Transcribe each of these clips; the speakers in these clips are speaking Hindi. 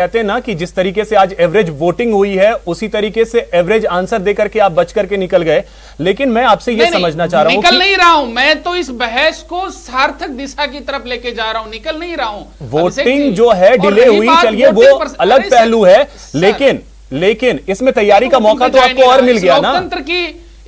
कहते हैं ना कि जिस तरीके से आज एवरेज वोटिंग हुई है उसी तरीके से एवरेज आंसर देकर के आप बच करके निकल गए। लेकिन मैं आपसे ये समझना चाह रहा हूं, निकल नहीं रहा हूं मैं, तो इस बहस को सार्थक दिशा की तरफ लेके जा रहा हूं, निकल नहीं रहा हूं। वोटिंग जो है डिले हुई, चलिए वो अलग पहलू है, लेकिन इसमें तैयारी का मौका तो आपको और मिल गया ना।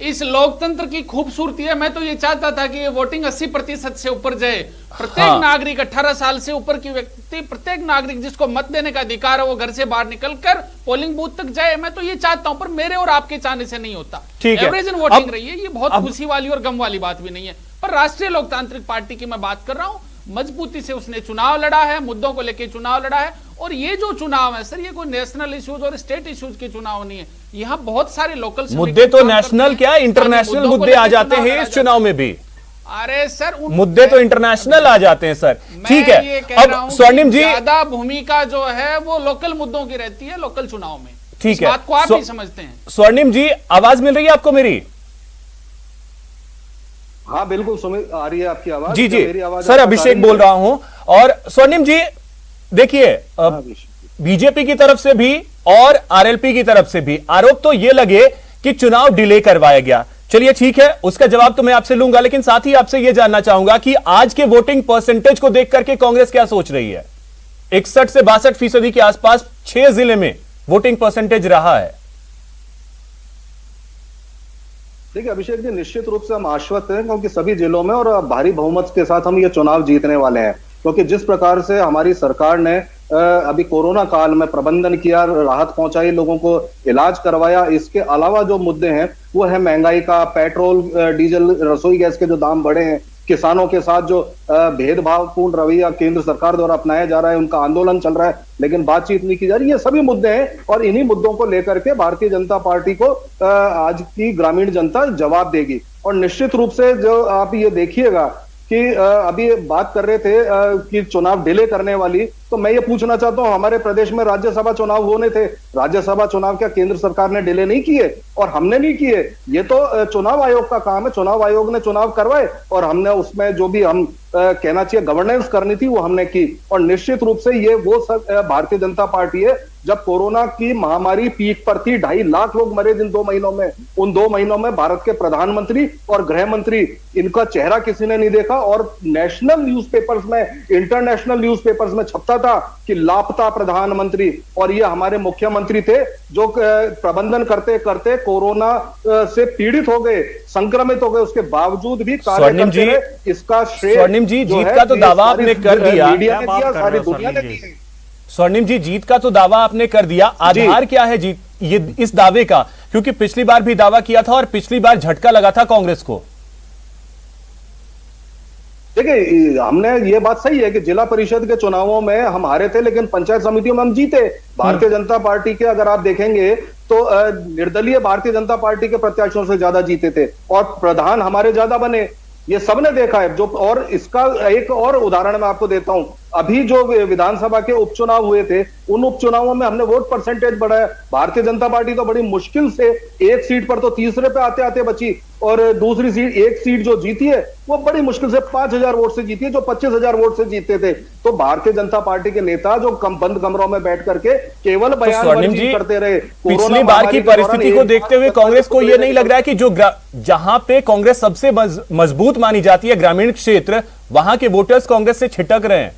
इस लोकतंत्र की खूबसूरती है। मैं तो ये चाहता था कि ये वोटिंग 80% से ऊपर जाए। प्रत्येक नागरिक 18 साल से ऊपर की व्यक्ति, प्रत्येक नागरिक जिसको मत देने का अधिकार है, वो घर से बाहर निकलकर पोलिंग बूथ तक जाए। मैं तो ये चाहता हूं, पर मेरे और आपके चाहने से नहीं होता। एवरेज इन वोटिंग रही है, ये बहुत खुशी वाली और गम वाली बात भी नहीं है। पर राष्ट्रीय लोकतांत्रिक पार्टी की मैं बात कर रहा हूं, मजबूती से उसने चुनाव लड़ा है, मुद्दों को लेकर चुनाव लड़ा है। और ये जो चुनाव है सर, ये कोई नेशनल इश्यूज और स्टेट इश्यूज के चुनाव नहीं है। यहाँ बहुत सारे लोकल मुद्दे तो नेशनल क्या इंटरनेशनल मुद्दे आ जाते हैं इस चुनाव में भी। अरे सर मुद्दे तो इंटरनेशनल आ जाते हैं सर। ठीक है, अब स्वर्णिम जी, ज्यादा भूमिका जो है वो लोकल मुद्दों की रहती है लोकल चुनाव में। ठीक है, बात को आप भी समझते हैं। स्वर्णिम जी, आवाज मिल रही है आपको मेरी? हाँ बिल्कुल सुमित, आ रही है आपकी आवाज। जी जी, मेरी आवाज सर अभिषेक बोल रहा हूं। और स्वर्णिम जी देखिए, बीजेपी की तरफ से भी और आरएलपी की तरफ से भी आरोप तो ये लगे कि चुनाव डिले करवाया गया। चलिए ठीक है, उसका जवाब तो मैं आपसे लूंगा, लेकिन साथ ही आपसे यह जानना चाहूंगा कि आज के वोटिंग परसेंटेज को देख करके कांग्रेस क्या सोच रही है। 61 से 62% के आसपास 6 जिले में वोटिंग परसेंटेज रहा है। देखिए अभिषेक जी, निश्चित रूप से हम आश्वस्त हैं, क्योंकि सभी जिलों में और भारी बहुमत के साथ हम ये चुनाव जीतने वाले हैं। क्योंकि जिस प्रकार से हमारी सरकार ने अभी कोरोना काल में प्रबंधन किया, राहत पहुंचाई, लोगों को इलाज करवाया, इसके अलावा जो मुद्दे हैं वो है महंगाई का, पेट्रोल डीजल रसोई गैस के जो दाम बढ़े हैं, किसानों के साथ जो भेदभावपूर्ण रवैया केंद्र सरकार द्वारा अपनाया जा रहा है, उनका आंदोलन चल रहा है लेकिन बातचीत नहीं की जा रही, ये सभी मुद्दे हैं। और इन्हीं मुद्दों को लेकर के भारतीय जनता पार्टी को आज की ग्रामीण जनता जवाब देगी। और निश्चित रूप से जो आप ये देखिएगा कि अभी बात कर रहे थे कि चुनाव डिले करने वाली, तो मैं ये पूछना चाहता हूं, हमारे प्रदेश में राज्यसभा चुनाव होने थे, राज्यसभा चुनाव क्या केंद्र सरकार ने डिले नहीं किए और हमने नहीं किए? ये तो चुनाव आयोग का काम है, चुनाव आयोग ने चुनाव करवाए और हमने उसमें जो भी हम कहना चाहिए गवर्नेंस करनी थी वो हमने की। और निश्चित रूप से ये वो भारतीय जनता पार्टी है, जब कोरोना की महामारी पीक पर थी, 2.5 लाख लोग मरे जिन 2 महीनों में, उन 2 महीनों में भारत के प्रधानमंत्री और गृह मंत्री, इनका चेहरा किसी ने नहीं देखा। और नेशनल न्यूज़पेपर्स में, इंटरनेशनल न्यूज़पेपर्स में छपता था कि लापता प्रधानमंत्री, और ये हमारे मुख्यमंत्री थे जो प्रबंधन करते करते कोरोना से पीड़ित हो गए, संक्रमित हो गए, उसके बावजूद भी कार्य करते रहे। इसका श्रेय स्वर्णिम जी, जीत का तो दावा आपने कर दिया, मीडिया ने दिया, सारी दुनिया ने दी। स्वर्णिम जी, जीत का तो दावा आपने कर दिया, आधार क्या है जीत ये इस दावे का? क्योंकि पिछली बार भी दावा किया था और पिछली बार झटका लगा था कांग्रेस को। देखिए हमने, ये बात सही है कि जिला परिषद के चुनावों में हम हारे थे, लेकिन पंचायत समितियों में हम जीते। भारतीय जनता पार्टी के अगर आप देखेंगे तो निर्दलीय भारतीय जनता पार्टी के प्रत्याशियों से ज्यादा जीते थे और प्रधान हमारे ज्यादा बने, ये सबने देखा है। जो और इसका एक और उदाहरण मैं आपको देता हूं, अभी जो विधानसभा के उपचुनाव हुए थे, उन उपचुनावों में हमने वोट परसेंटेज बढ़ाया। भारतीय जनता पार्टी तो बड़ी मुश्किल से एक सीट पर तो तीसरे पे आते आते बची, और दूसरी सीट, एक सीट जो जीती है वो बड़ी मुश्किल से 5,000 वोट से जीती है, जो 25,000 वोट से जीते थे। तो भारतीय जनता पार्टी के नेता जो बंद कमरों में बैठ करके केवल बयानबाजी करते रहे। पिछली बार की परिस्थिति को देखते हुए कांग्रेस को यह नहीं लग रहा है कि जो जहां पे कांग्रेस सबसे मजबूत मानी जाती है, ग्रामीण क्षेत्र, वहां के वोटर्स कांग्रेस से छिटक रहे हैं?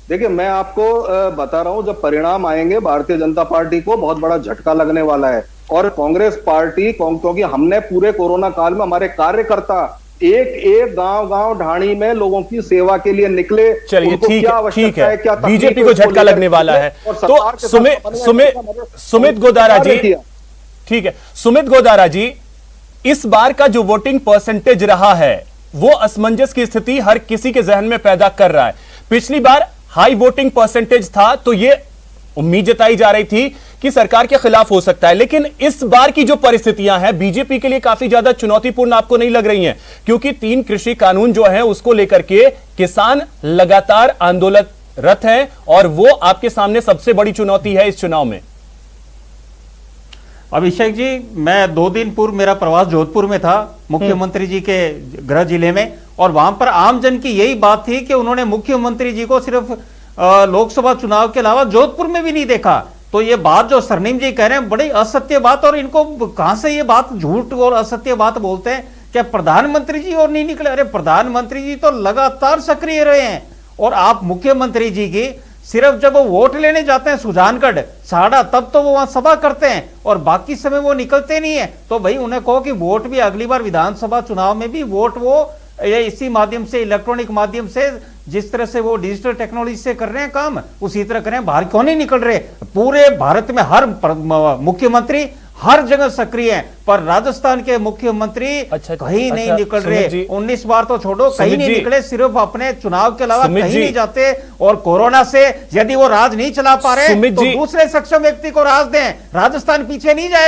देखिए मैं आपको बता रहा हूं, जब परिणाम आएंगे भारतीय जनता पार्टी को बहुत बड़ा झटका लगने वाला है। और कांग्रेस पार्टी, क्योंकि हमने पूरे कोरोना काल में हमारे कार्यकर्ता एक एक गांव ढाणी में लोगों की सेवा के लिए निकले। चलिए ठीक है, बीजेपी को झटका लगने वाला है। तो सुमित गोदारा जी, ठीक है, सुमित गोदारा जी, इस बार का जो वोटिंग परसेंटेज रहा है वो असमंजस की स्थिति हर किसी के जहन में पैदा कर रहा है। पिछली बार हाई वोटिंग परसेंटेज था तो ये उम्मीद जताई जा रही थी कि सरकार के खिलाफ हो सकता है, लेकिन इस बार की जो परिस्थितियां हैं बीजेपी के लिए काफी ज्यादा चुनौतीपूर्ण आपको नहीं लग रही हैं? क्योंकि 3 कृषि कानून जो है उसको लेकर के किसान लगातार आंदोलनरत हैं और वो आपके सामने सबसे बड़ी चुनौती है इस चुनाव में। अभिषेक जी, मैं 2 दिन पूर्व मेरा प्रवास जोधपुर में था, मुख्यमंत्री जी के गृह जिले में, और वहां पर आमजन की यही बात थी कि उन्होंने मुख्यमंत्री जी को सिर्फ लोकसभा चुनाव के अलावा जोधपुर में भी नहीं देखा। तो ये बात जो सरनीम जी कह रहे हैं बड़ी असत्य बात, और इनको कहां से ये बात झूठ और असत्य बात बोलते हैं? क्या प्रधानमंत्री जी और नहीं निकले? अरे प्रधानमंत्री जी तो लगातार सक्रिय रहे हैं, और आप मुख्यमंत्री जी की सिर्फ जब वो वोट लेने जाते हैं सुजानगढ़ साड़ा, तब तो वो वहां सभा करते हैं और बाकी समय वो निकलते नहीं है। तो भाई उन्हें कहो कि वोट भी अगली बार विधानसभा चुनाव में भी वोट वो इसी माध्यम से, इलेक्ट्रॉनिक माध्यम से, जिस तरह से वो डिजिटल टेक्नोलॉजी से कर रहे हैं काम, उसी तरह कर रहे हैं। बाहर क्यों नहीं निकल रहे? पूरे भारत में हर मुख्यमंत्री हर जगह सक्रिय है, पर राजस्थान के मुख्यमंत्री कहीं नहीं निकल रहे। 19 बार तो छोड़ो, कहीं नहीं निकले, सिर्फ अपने चुनाव के अलावा कहीं नहीं जाते। और कोरोना से यदि वो राज नहीं चला पा रहे तो दूसरे सक्षम व्यक्ति को राज दें, राजस्थान पीछे नहीं जाए।